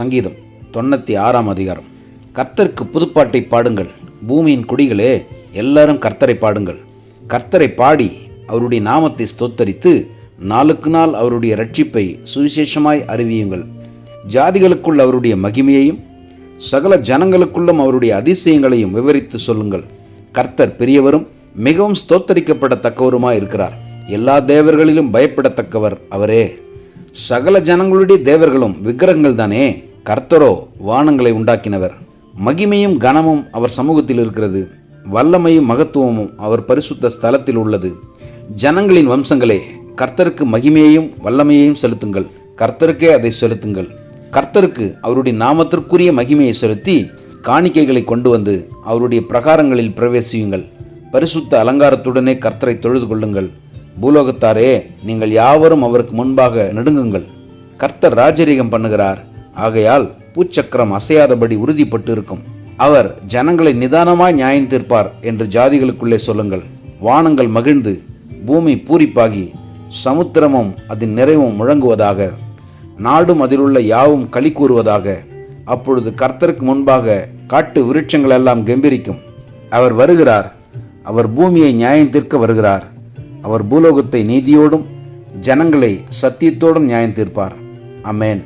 சங்கீதம் 96 அதிகாரம். கர்த்தருக்கு புதுப்பாட்டை பாடுங்கள், பூமியின் குடிகளே, எல்லாரும் கர்த்தரை பாடுங்கள். கர்த்தரை பாடி அவருடைய நாமத்தை ஸ்தோத்தரித்து நாளுக்கு நாள் அவருடைய இரட்சிப்பை சுவிசேஷமாய் அறிவியுங்கள். ஜாதிகளுக்குள் அவருடைய மகிமையையும் சகல ஜனங்களுக்குள்ளும் அவருடைய அதிசயங்களையும் விவரித்து சொல்லுங்கள். கர்த்தர் பெரியவரும் மிகவும் ஸ்தோத்தரிக்கப்படத்தக்கவருமாய் இருக்கிறார். எல்லா தேவர்களிலும் பயப்படத்தக்கவர் அவரே. சகல ஜனங்களுடைய தேவர்களும் விக்கிரகங்கள் தானே. கர்த்தரோ வானங்களை உண்டாக்கினவர். மகிமையும் கனமும் அவர் சமூகத்தில் இருக்கிறது. வல்லமையும் மகத்துவமும் அவர் பரிசுத்த ஸ்தலத்தில் உள்ளது. ஜனங்களின் வம்சங்களே, கர்த்தருக்கு மகிமையையும் வல்லமையையும் செலுத்துங்கள். கர்த்தருக்கே அதை செலுத்துங்கள். கர்த்தருக்கு அவருடைய நாமத்திற்குரிய மகிமையை செலுத்தி காணிக்கைகளை கொண்டு வந்து அவருடைய பிரகாரங்களில் பிரவேசியுங்கள். பரிசுத்த அலங்காரத்துடனே கர்த்தரை தொழுது கொள்ளுங்கள். பூலோகத்தாரே, நீங்கள் யாவரும் அவருக்கு முன்பாக நடுங்குங்கள். கர்த்தர் ராஜரீகம் பண்ணுகிறார். ஆகையால் பூச்சக்கரம் அசையாதபடி உறுதிப்பட்டு இருக்கும். அவர் ஜனங்களை நிதானமாய் நியாயம் தீர்ப்பார் என்று ஜாதிகளுக்குள்ளே சொல்லுங்கள். வானங்கள் மகிழ்ந்து பூமி பூரிப்பாகி சமுத்திரமும் அதன் நிறைவும் முழங்குவதாக. நாடும் அதிலுள்ள யாவும் களி கூறுவதாக. அப்பொழுது கர்த்தருக்கு முன்பாக காட்டு விருட்சங்கள் எல்லாம் கெம்பீரிக்கும். அவர் வருகிறார். அவர் பூமியை நியாயம் தீர்க்க வருகிறார். அவர் பூலோகத்தை நீதியோடும் ஜனங்களை சத்தியத்தோடும் நியாயம் தீர்ப்பார். ஆமென்.